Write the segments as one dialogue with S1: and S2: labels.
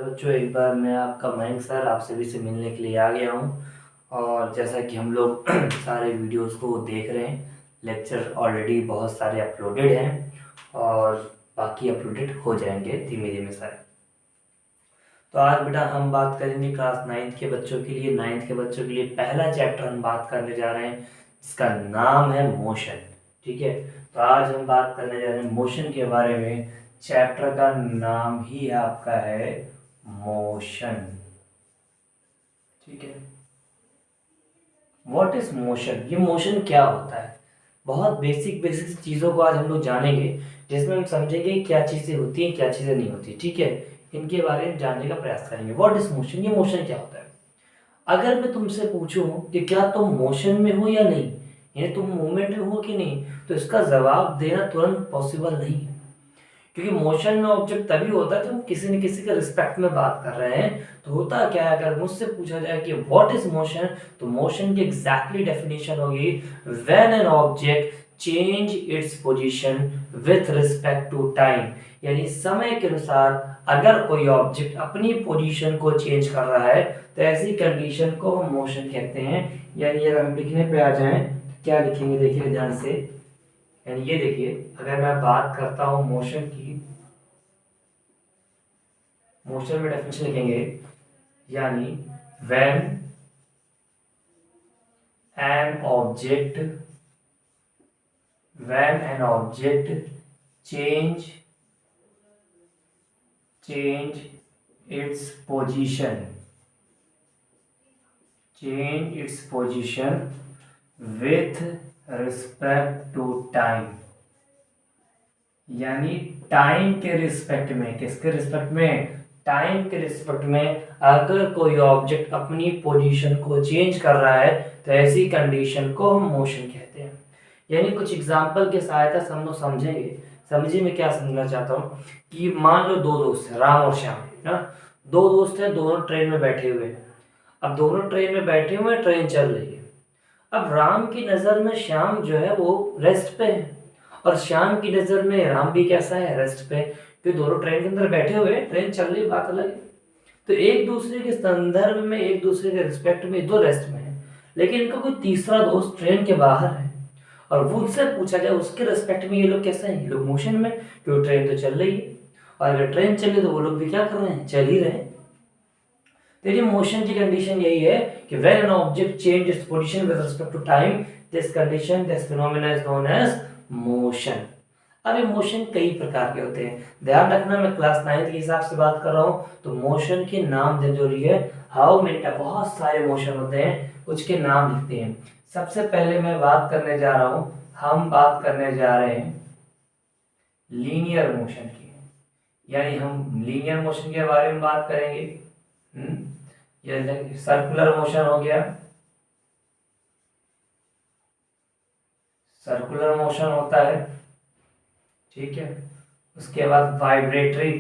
S1: बच्चों, एक बार मैं आपका मयंक सर आप सभी से मिलने के लिए आ गया हूँ। और जैसा कि हम लोग सारे वीडियोस को देख रहे हैं, लेक्चर ऑलरेडी बहुत सारे अपलोडेड हैं और बाकी अपलोडेड हो जाएंगे धीमे धीमे सारे। तो आज बेटा हम बात करेंगे क्लास नाइन्थ के बच्चों के लिए। नाइन्थ के बच्चों के लिए पहला चैप्टर हम बात करने जा रहे हैं जिसका नाम है मोशन। ठीक है, तो आज हम बात करने जा रहे हैं मोशन के बारे में। चैप्टर का नाम ही आपका है मोशन। ठीक है, व्हाट इज मोशन? ये मोशन क्या होता है? बहुत बेसिक बेसिक चीज़ों को आज हम लोग जानेंगे, जिसमें हम समझेंगे क्या चीज़ें होती हैं क्या चीज़ें नहीं होती। ठीक है, इनके बारे में जानने का प्रयास करेंगे। What is motion? ये मोशन क्या होता है? अगर मैं तुमसे पूछूं कि क्या तुम मोशन में हो या नहीं, यानी तुम मूवमेंट में हो कि नहीं, तो इसका जवाब देना तुरंत पॉसिबल नहीं है। क्योंकि मोशन में ऑब्जेक्ट तभी होता है जब हम किसी न किसी के रिस्पेक्ट में बात कर रहे हैं। तो होता क्या है, अगर मुझसे पूछा जाए कि व्हाट इज मोशन, तो मोशन की एग्जैक्टली डेफिनेशन होगी when an object change its position with respect to time. यानी समय के अनुसार अगर कोई ऑब्जेक्ट अपनी पोजीशन को चेंज कर रहा है, तो ऐसी कंडीशन को हम मोशन कहते हैं। यानी अगर हम लिखने पे आ जाएं तो क्या लिखेंगे, देखिए ध्यान से। यानी ये देखिए, अगर मैं बात करता हूं मोशन की, मोशन में डेफिनेशन लिखेंगे, यानी when an object when an object change change its position change its position with respect to time। यानी टाइम के रिस्पेक्ट में, किसके रिस्पेक्ट में? टाइम के रिस्पेक्ट में अगर कोई ऑब्जेक्ट अपनी पोजीशन को चेंज कर रहा है, तो ऐसी कंडीशन को हम मोशन कहते हैं। यानी कुछ एग्जांपल के सहायता से हम लोग समझेंगे। समझिए मैं क्या समझना चाहता हूँ कि मान लो दो दोस्त हैं, राम और श्याम ना। दो दोस्त हैं, दोनों ट्रेन में बैठे हुए हैं। अब दोनों ट्रेन में बैठे हुए हैं, ट्रेन चल रही है। अब राम की नज़र में श्याम जो है वो रेस्ट पे है, और श्याम की नज़र में राम भी कैसा है, रेस्ट पे। तो दोनों ट्रेन के अंदर बैठे हुए हैं, ट्रेन चल रही, बात अलग है। तो एक दूसरे के संदर्भ में, एक दूसरे के रिस्पेक्ट में दो रेस्ट में है। लेकिन इनका कोई तीसरा दोस्त ट्रेन के बाहर है, और वो उससे पूछा जाए उसके रिस्पेक्ट में ये लोग कैसे हैं, ये लोग मोशन में, क्योंकि ट्रेन तो चल रही है। और अगर ट्रेन चल रही तो वो लोग भी क्या कर रहे हैं, चल ही रहे हैं। देखिए मोशन की कंडीशन यही है कि when an object change its position with respect to time, this condition, this phenomena is known as motion. अब ये मोशन कई प्रकार के होते हैं, ध्यान रखना मैं क्लास 9 के हिसाब से बात कर रहा हूँ, तो मोशन के नाम देना जरूरी है। हाउ मेनी, बहुत सारे मोशन होते हैं, कुछ के नाम लिखते हैं। सबसे पहले मैं बात करने जा रहा हूँ, हम बात करने जा रहे हैं लीनियर मोशन की। यानी हम लीनियर मोशन के बारे में बात करेंगे। ये सर्कुलर मोशन हो गया, सर्कुलर मोशन होता है। ठीक है, उसके बाद वाइब्रेटरी,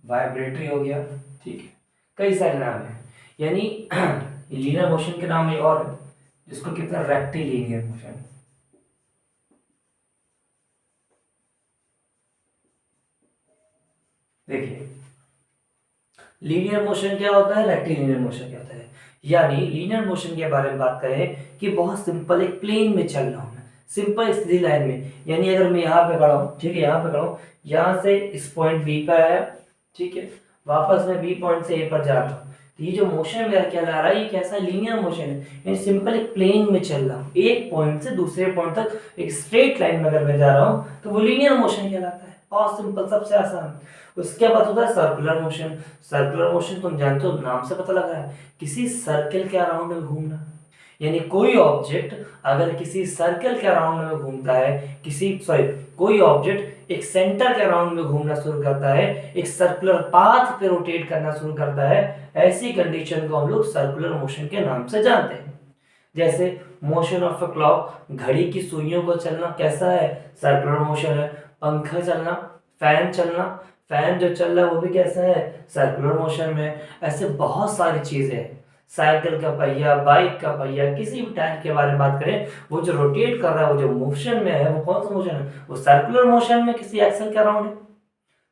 S1: वाइब्रेटरी हो गया। ठीक है, कई सारे नाम हैं। यानी लीनियर मोशन के नाम एक और है जिसको कहते हैं रेक्टिलिनियर मोशन। देखिए लीनियर मोशन क्या होता है, रेक्टिलिनियर मोशन क्या होता है। यानी लीनियर मोशन के बारे में बात करें कि बहुत सिंपल, एक प्लेन में चल रहा हूं मैं, सिंपल सीधी लाइन में। यानी अगर मैं यहाँ पे खड़ा हूँ, ठीक है, यहाँ पे खड़ा हूँ, यहाँ से इस पॉइंट बी पर आया, ठीक है, वापस मैं बी पॉइंट से ए पर जा रहा हूँ। तो ये जो मोशन मेरा क्या ला रहा है, ये कैसा लीनियर मोशन है। यानी सिंपल एक प्लेन में चल रहा हूँ, एक पॉइंट से दूसरे पॉइंट तक एक स्ट्रेट लाइन में अगर मैं जा रहा हूँ, तो वो लीनियर मोशन कहलाता है। बहुत सिंपल, सबसे आसान। उसके बाद होता है सर्कुलर मोशन। सर्कुलर मोशन तुम जानते हो, नाम से पता लग रहा है, किसी सर्कल के अराउंड में घूमना। यानी कोई ऑब्जेक्ट अगर किसी सर्कल के अराउंड में घूमता है, कोई ऑब्जेक्ट एक सेंटर के अराउंड में घूमना शुरू करता है, एक सर्कुलर पाथ पे रोटेट करना शुरू करता है, ऐसी कंडीशन को हम लोग सर्कुलर मोशन के नाम से जानते हैं। जैसे मोशन ऑफ अ क्लॉक, घड़ी की सुइयों को चलना कैसा है, सर्कुलर मोशन है। पंखा चलना, फैन चलना, फैन जो चल रहा है वो भी कैसा है, सर्कुलर मोशन में। ऐसे बहुत सारी चीजें हैं। साइकिल का पहिया, बाइक का पहिया, किसी भी टायर के बारे में बात करें, वो जो रोटेट कर रहा है, वो जो मोशन में है, वो कौन सा मोशन है? वो सर्कुलर मोशन में किसी एक्सल के अराउंड है।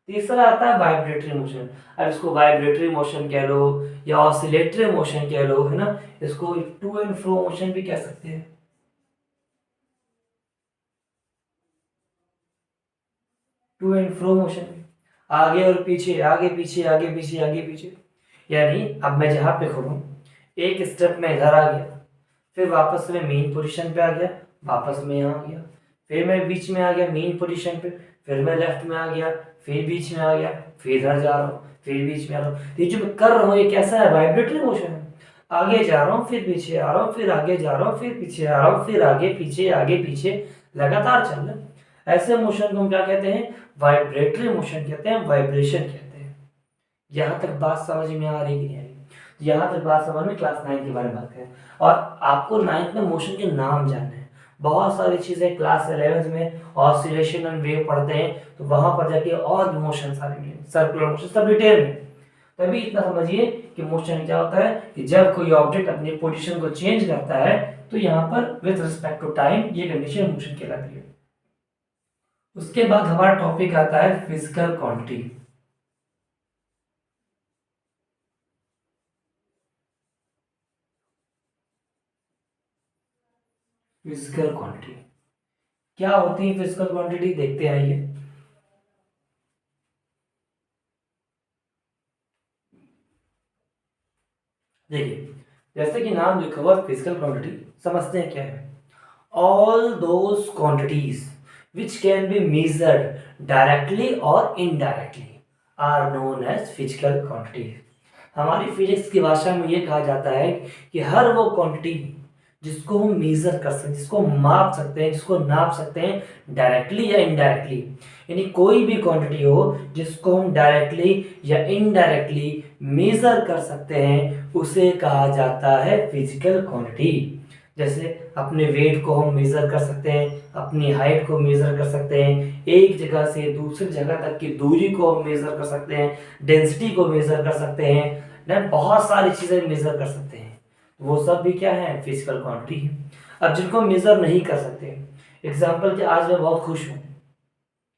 S1: तीसरा आता है वाइब्रेटरी मोशन। अब इसको वाइब्रेटरी मोशन कह लो या ऑसिलेटरी मोशन कह लो, है ना, इसको टू एंड फ्रो मोशन भी कह सकते हैं। टू एंड फ्रो मोशन, आगे और पीछे, आगे पीछे, आगे पीछे, आगे पीछे। यानी अब मैं जहां पे खड़ा हूं, एक स्टेप में इधर आ गया, फिर वापस में मेन पोजीशन पे आ गया, वापस में यहाँ आ गया, फिर मैं बीच में आ गया मेन पोजीशन पे, फिर मैं लेफ्ट में आ गया, फिर बीच में आ गया, फिर इधर जा रहा हूँ, फिर बीच में आ रहा हूँ। ये जो मैं कर रहा हूँ ये कैसा है? वाइब्रेटरी मोशन है। आगे जा रहा हूँ, फिर पीछे आ रहा हूँ, फिर आगे जा रहा हूँ, फिर पीछे आ रहा हूँ, फिर आगे पीछे लगातार चल रहा है। ऐसे मोशन को हम क्या कहते हैं? वाइब्रेटरी मोशन कहते हैं, वाइब्रेशन कहते हैं। यहाँ तक बात समझ में आ रही कि नहीं आ रही? यहाँ तक बात समझ में, क्लास 9 के बारे में बात करें। और आपको 9th में मोशन के नाम जानने हैं। बहुत सारी चीजें क्लास 11 में ऑसिलेशन एंड वेव पढ़ते हैं, तो वहां पर जाके और भी मोशन सारे मिलेंगे, सर्कुलर मोशन सब डिटेल में। तभी इतना समझिए कि मोशन क्या होता है कि जब कोई ऑब्जेक्ट अपनी पोजीशन को चेंज करता है, तो यहाँ पर विद रिस्पेक्ट टू टाइम ये कंडीशन मोशन कहलाती है। उसके बाद हमारा टॉपिक आता है फिजिकल क्वांटिटी। फिजिकल क्वांटिटी क्या होती है? फिजिकल क्वांटिटी देखते आइए। देखिए, जैसे कि नाम लिखा हुआ फिजिकल क्वांटिटी, समझते हैं क्या है। All those quantities which can be measured directly और indirectly are known as physical quantities. हमारी फिजिक्स की भाषा में ये कहा जाता है कि हर वो क्वांटिटी जिसको हम मेजर कर सकते हैं, जिसको माप सकते हैं, जिसको नाप सकते हैं डायरेक्टली या इनडायरेक्टली, यानी कोई भी क्वांटिटी हो जिसको हम डायरेक्टली या इनडायरेक्टली मेजर कर सकते हैं, उसे कहा जाता है फिजिकल क्वांटिटी। जैसे अपने वेट को हम मेजर कर सकते हैं, अपनी हाइट को मेजर कर सकते हैं, एक जगह से दूसरी जगह तक की दूरी को हम मेजर कर सकते हैं, डेंसिटी को मेजर कर सकते हैं, देन बहुत सारी चीजें मेजर कर सकते हैं। वो सब भी क्या है? फिजिकल क्वांटिटी है। अब जिनको मेजर नहीं कर सकते, एग्जाम्पल कि आज मैं बहुत खुश हूँ,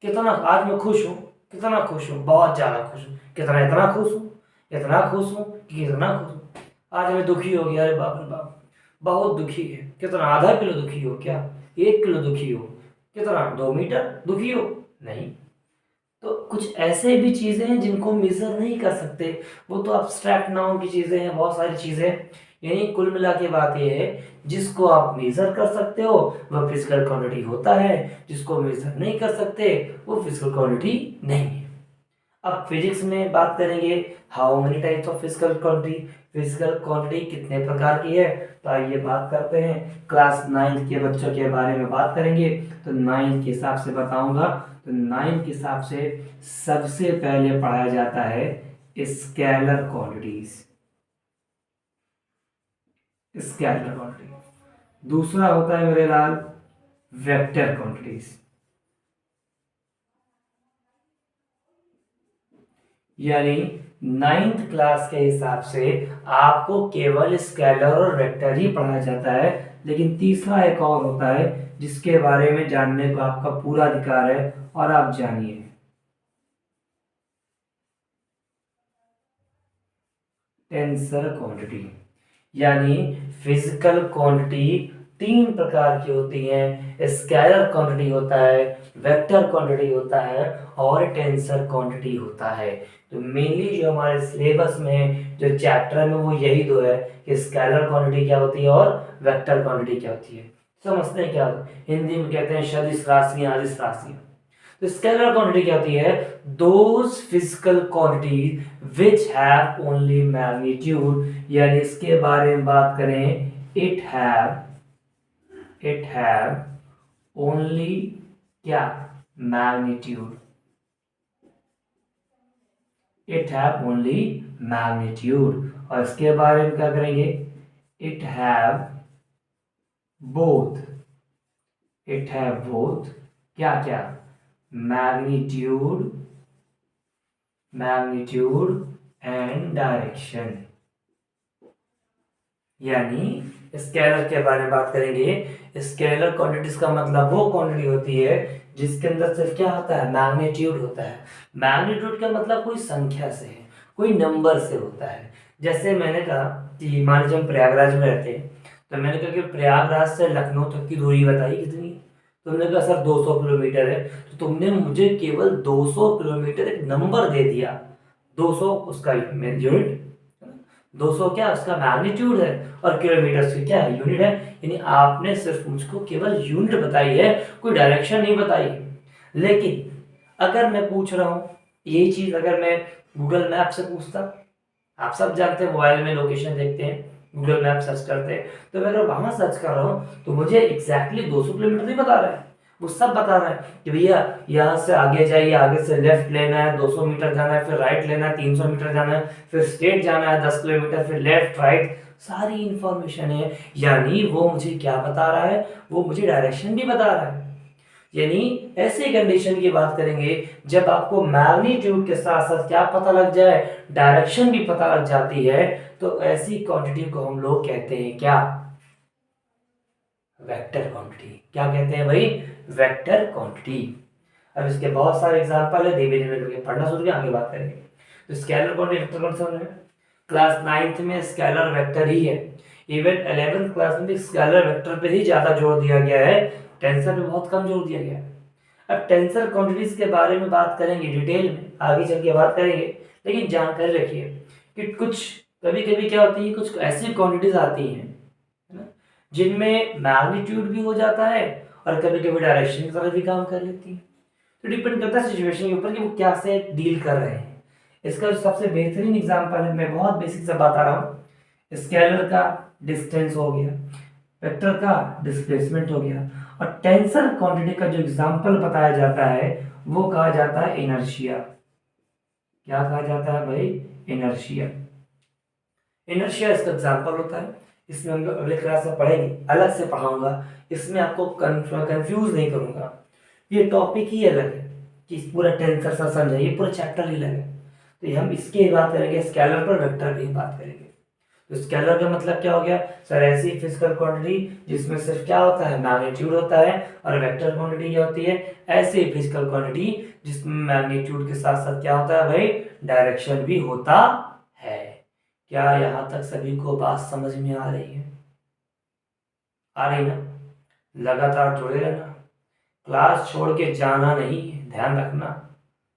S1: कितना आज मैं खुश हूँ, कितना खुश हूँ, बहुत ज्यादा खुश हूँ, कितना, इतना खुश हूँ, इतना खुश हूँ कि कितना खुश हूँ। आज मैं दुखी हो गया, अरे बाप रे बाप, बहुत दुखी है, कितना, आधा किलो दुखी हो क्या? 1 किलो दुखी हो? कितना, 2 मीटर दुखी हो? नहीं। तो कुछ ऐसे भी चीजें हैं जिनको मेजर नहीं कर सकते, वो तो अब्स्ट्रैक्ट नाउन की चीजें हैं, बहुत सारी चीजें। यानी कुल मिला के बात ये है, जिसको आप मेजर कर सकते हो वह फिजिकल क्वांटिटी होता है, जिसको मेजर नहीं कर सकते वो फिजिकल क्वांटिटी नहीं है। अब फिजिक्स में बात करेंगे, how many types of physical quantity, physical quantity कितने प्रकार की है। तो आइए बात करते हैं, क्लास 9 के बच्चों के बारे में बात करेंगे। तो 9 के हिसाब से बताऊंगा, तो 9 के हिसाब से सबसे पहले पढ़ाया जाता है स्केलर क्वांटिटीज, स्केलर क्वांटिटी। दूसरा होता है मेरे लाल वेक्टर क्वांटिटीज, यानी 9th क्लास के हिसाब से आपको केवल स्केलर और वेक्टर ही पढ़ाया जाता है। लेकिन तीसरा एक और होता है जिसके बारे में जानने को आपका पूरा अधिकार है, और आप जानिए, टेंसर क्वांटिटी। यानी फिजिकल क्वांटिटी 3 प्रकार की होती हैं, स्केलर क्वांटिटी होता है, वेक्टर क्वांटिटी होता है, और टेंसर क्वांटिटी होता है। तो मेनली जो हमारे सिलेबस में जो चैप्टर में वो यही दो है कि स्केलर क्वांटिटी क्या होती है और वेक्टर क्वांटिटी क्या होती है। समझते हैं क्या? हिंदी में कहते हैं सदिश राशियां, अदिश राशियां। तो स्केलर क्वांटिटी क्या होती है? Those physical quantities which have only magnitude, यानी इसके बारे में बात करें, इट हैव ओनली क्या? Magnitude, it have only magnitude. और इसके बारे में क्या करेंगे? It have both, it have both क्या क्या? Magnitude, magnitude and direction. यानी स्केलर के बारे में बात करेंगे। स्केलर क्वांटिटीज का मतलब वो क्वांटिटी होती है जिसके अंदर सिर्फ क्या होता है, मैग्नीट्यूड होता है। मैग्नीट्यूड का मतलब कोई संख्या से है, कोई नंबर से होता है। जैसे मैंने कहा कि मान लीजिए हम प्रयागराज में रहते हैं, तो मैंने कहा कि प्रयागराज से लखनऊ तक की दूरी बताई कितनी है। तुमने कहा सर 200 किलोमीटर है, तो तुमने मुझे केवल 200 किलोमीटर एक नंबर दे दिया। 200 उसका यूनिट, 200 क्या उसका मैग्नीट्यूड है, और किलोमीटर से क्या है, यूनिट है। यानी आपने सिर्फ मुझको केवल यूनिट बताई है, कोई डायरेक्शन नहीं बताई। लेकिन अगर मैं पूछ रहा हूँ यही चीज, अगर मैं गूगल मैप से पूछता, आप सब जानते हैं मोबाइल में लोकेशन देखते हैं, गूगल मैप सर्च करते हैं, तो मैं अगर वहां सर्च कर रहा हूँ तो मुझे एग्जैक्टली 200 किलोमीटर नहीं बता रहा है, वो सब बता रहा है कि भैया यहाँ से आगे जाइए, आगे से लेफ्ट लेना है 200 मीटर जाना है, फिर राइट लेना है 300 मीटर जाना है, फिर स्ट्रेट जाना है 10 किलोमीटर, फिर लेफ्ट राइट, सारी इंफॉर्मेशन है। यानी वो मुझे क्या बता रहा है, वो मुझे डायरेक्शन भी बता रहा है। यानी ऐसी कंडीशन की बात करेंगे जब आपको मैग्नीट्यूड के साथ साथ क्या पता लग जाए, डायरेक्शन भी पता लग जाती है, तो ऐसी क्वांटिटी को हम लोग कहते हैं क्या, वेक्टर क्वांटिटी। क्या कहते हैं भाई, वेक्टर क्वांटिटी। अब इसके बहुत सारे एग्जांपल है, धीरे धीरे करके पढ़ना शुरू करें, आगे बात करेंगे। तो स्केलर क्वांटिटी, वेक्टर क्वांटिटी समझ में, क्लास 9th में स्केलर वेक्टर ही है। इवन 11th क्लास में भी स्केलर वेक्टर पे ही ज्यादा जोर दिया गया है, टेंसर पे बहुत कम जोर दिया गया है। अब टेंसर क्वांटिटीज के बारे में बात करेंगे डिटेल में, आगे चल के बात करेंगे, लेकिन जानकारी रखिए कि कुछ कभी कभी क्या होती है, कुछ ऐसी क्वांटिटीज आती हैं, है ना, जिनमें मैग्नीट्यूड भी हो जाता है और कभी कभी डायरेक्शन की तरह भी काम कर लेती है। तो डिपेंड करता है सिचुएशन के ऊपर कि वो क्या से डील कर रहे हैं। इसका जो सबसे बेहतरीन एग्जांपल है, मैं बहुत बेसिक से बता रहा हूँ, स्केलर का डिस्टेंस हो गया, वेक्टर का डिस्प्लेसमेंट हो गया, और टेंसर क्वांटिटी का जो एग्जांपल बताया जाता है वो कहा जाता है इनर्शिया। क्या कहा जाता है भाई, इनर्शिया। इनर्शिया इसका एग्जांपल होता है। इसमें हम लोग अगले क्लास में पढ़ेंगे, अलग से पढ़ाऊंगा, इसमें आपको कंफ्यूज नहीं करूंगा। ये टॉपिक ही अलग है कि पूरा टेंसर सा समझाइए, पूरा चैप्टर ही अलग है। तो हम इसकी बात करेंगे, स्केलर पर वेक्टर की बात करेंगे। तो स्केलर का मतलब क्या हो गया सर, ऐसी फिजिकल क्वांटिटी जिसमें सिर्फ क्या होता है, मैग्नीट्यूड होता है। और वेक्टर क्वांटिटी क्या होती है, ऐसी फिजिकल क्वांटिटी जिसमें मैग्नीट्यूड के साथ साथ क्या होता है भाई, डायरेक्शन भी होता है। क्या यहाँ तक सभी को बात समझ में आ रही है, आ रही ना? लगातार जुड़े रहना, क्लास छोड़ के जाना नहीं है, ध्यान रखना।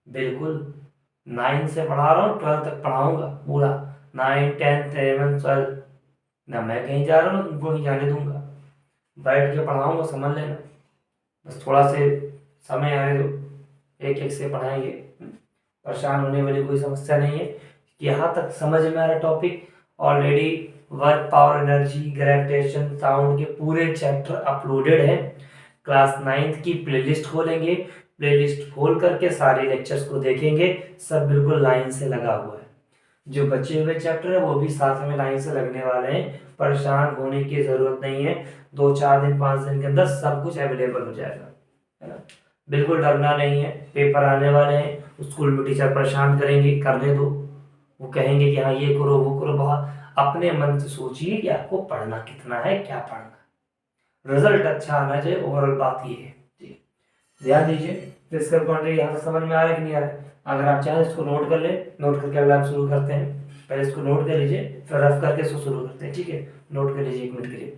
S1: बिल्कुल 9 से पढ़ा रहा हूँ, 12 तक पढ़ाऊंगा पूरा, 9, 10, 11, 12, ना मैं कहीं जा रहा हूँ ना तुमको कहीं जाने दूंगा, बैठ के पढ़ाऊंगा, समझ लेना। बस थोड़ा से समय आने दो, एक एक से पढ़ाएंगे, परेशान होने वाली कोई समस्या नहीं है। यहाँ तक समझ में आ रहा topic. Already work, power, energy, gravitation, sound के पूरे चैप्टर अपलोडेड है। क्लास 9th की प्लेलिस्ट खोलेंगे, प्लेलिस्ट खोल करके सारे लेक्चर्स को देखेंगे, सब बिल्कुल लाइन से लगा हुआ है। जो बचे हुए चैप्टर है वो भी साथ में लाइन से लगने वाले हैं, परेशान होने की जरूरत नहीं है। 2-4 दिन 5 दिन के अंदर सब कुछ अवेलेबल हो जाएगा, है ना। बिल्कुल डरना नहीं है, पेपर आने वाले हैं, स्कूल में टीचर परेशान करेंगे, करने दो, वो कहेंगे कि हाँ ये करो वो करो, बहुत अपने मन से सोचिए कि आपको पढ़ना कितना है, क्या पढ़ना, रिजल्ट अच्छा आना चाहिए, ओवरऑल बात ये है जी। ध्यान दीजिए, फिजिकल क्वांटिटी यहाँ से समझ में आ रहा है कि नहीं आ रहा है? अगर आप चाहें इसको नोट कर ले, नोट करके अगला हम शुरू करते हैं। पहले इसको नोट कर लीजिए, फिर रफ करके इसको शुरू करते हैं, ठीक है? नोट कर लीजिए, 1 मिनट के लिए।